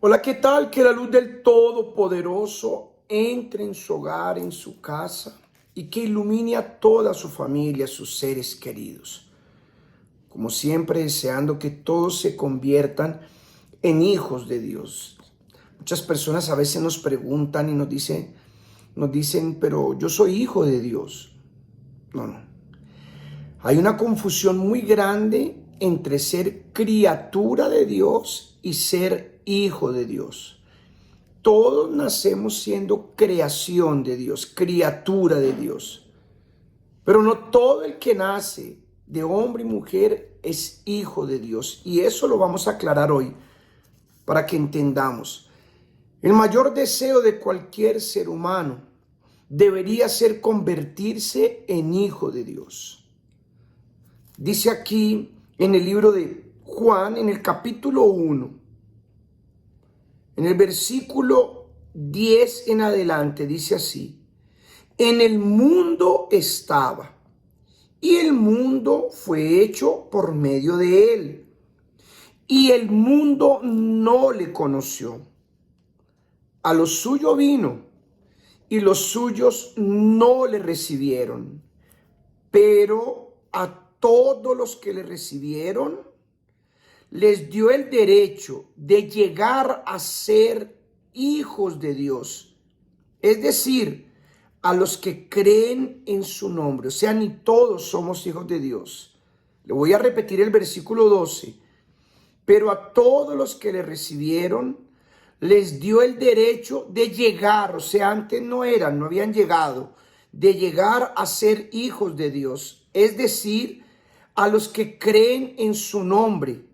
Hola, ¿qué tal? Que la luz del Todopoderoso entre en su hogar, en su casa, y que ilumine a toda su familia, a sus seres queridos. Como siempre, deseando que todos se conviertan en hijos de Dios. Muchas personas a veces nos preguntan y nos dicen, pero yo soy hijo de Dios. No. Hay una confusión muy grande entre ser criatura de Dios y ser hijo de Dios. Todos nacemos siendo creación de Dios, criatura de Dios. Pero no todo el que nace de hombre y mujer es hijo de Dios. Y eso lo vamos a aclarar hoy para que entendamos. El mayor deseo de cualquier ser humano debería ser convertirse en hijo de Dios. Dice aquí en el libro de Juan, en el capítulo 1, en el versículo 10 en adelante, dice así: en el mundo estaba, y el mundo fue hecho por medio de él, y el mundo no le conoció. A lo suyo vino, y los suyos no le recibieron. Pero a todos los que le recibieron, les dio el derecho de llegar a ser hijos de Dios. Es decir, a los que creen en su nombre. O sea, ni todos somos hijos de Dios. Le voy a repetir el versículo 12. Pero a todos los que le recibieron, les dio el derecho de llegar. O sea, antes no habían llegado. De llegar a ser hijos de Dios. Es decir, a los que creen en su nombre,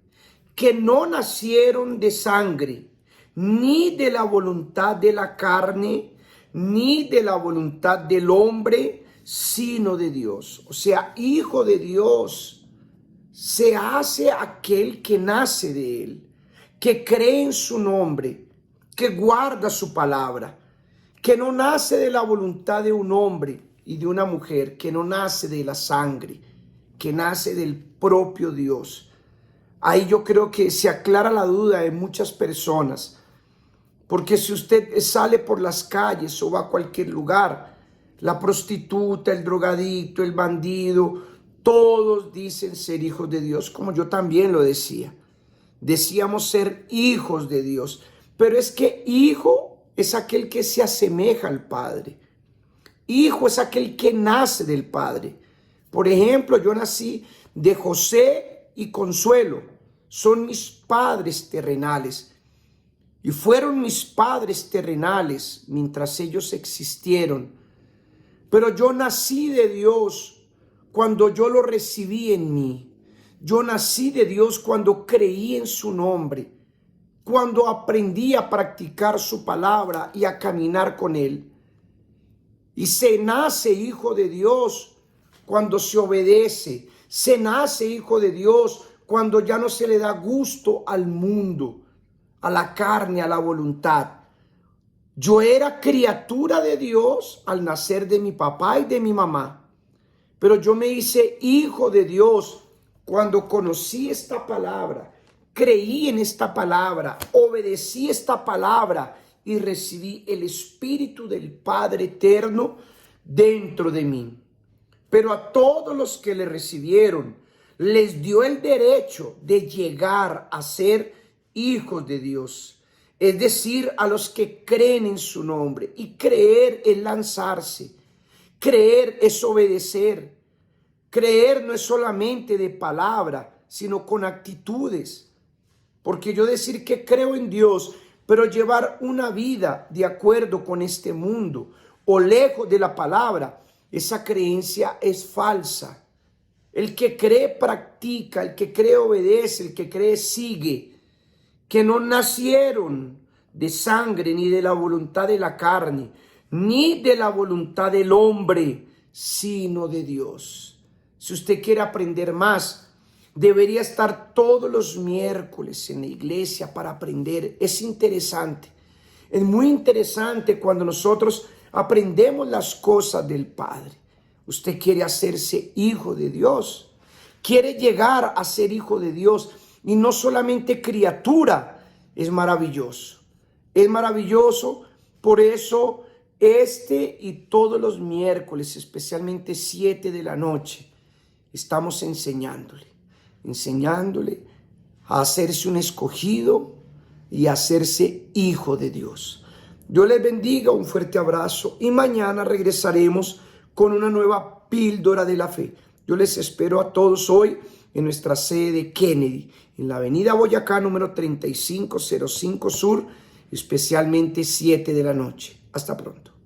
que no nacieron de sangre, ni de la voluntad de la carne, ni de la voluntad del hombre, sino de Dios. O sea, hijo de Dios se hace aquel que nace de él, que cree en su nombre, que guarda su palabra, que no nace de la voluntad de un hombre y de una mujer, que no nace de la sangre, que nace del propio Dios. Ahí yo creo que se aclara la duda de muchas personas, porque si usted sale por las calles o va a cualquier lugar, la prostituta, el drogadicto, el bandido, todos dicen ser hijos de Dios, como yo también lo decía. Decíamos ser hijos de Dios, pero es que hijo es aquel que se asemeja al Padre. Hijo es aquel que nace del Padre. Por ejemplo, yo nací de José y Consuelo. Son mis padres terrenales. Y fueron mis padres terrenales mientras ellos existieron. Pero yo nací de Dios cuando yo lo recibí en mí. Yo nací de Dios cuando creí en su nombre, cuando aprendí a practicar su palabra y a caminar con él. Y se nace hijo de Dios cuando se obedece. Se nace hijo de Dios cuando ya no se le da gusto al mundo, a la carne, a la voluntad. Yo era criatura de Dios al nacer de mi papá y de mi mamá, pero yo me hice hijo de Dios cuando conocí esta palabra, creí en esta palabra, obedecí esta palabra y recibí el Espíritu del Padre eterno dentro de mí. Pero a todos los que le recibieron, les dio el derecho de llegar a ser hijos de Dios. Es decir, a los que creen en su nombre. Y creer es lanzarse. Creer es obedecer. Creer no es solamente de palabra, sino con actitudes. Porque yo decir que creo en Dios, pero llevar una vida de acuerdo con este mundo o lejos de la palabra, esa creencia es falsa. El que cree practica, el que cree obedece, el que cree sigue. Que no nacieron de sangre, ni de la voluntad de la carne, ni de la voluntad del hombre, sino de Dios. Si usted quiere aprender más, debería estar todos los miércoles en la iglesia para aprender. Es interesante. Es muy interesante cuando nosotros aprendemos las cosas del Padre. Usted quiere hacerse hijo de Dios. Quiere llegar a ser hijo de Dios. Y no solamente criatura. Es maravilloso. Es maravilloso. Por eso este y todos los miércoles, especialmente 7 de la noche, estamos enseñándole a hacerse un escogido y a hacerse hijo de Dios. Dios les bendiga, un fuerte abrazo y mañana regresaremos con una nueva píldora de la fe. Yo les espero a todos hoy en nuestra sede de Kennedy, en la avenida Boyacá número 3505 Sur, especialmente 7 de la noche. Hasta pronto.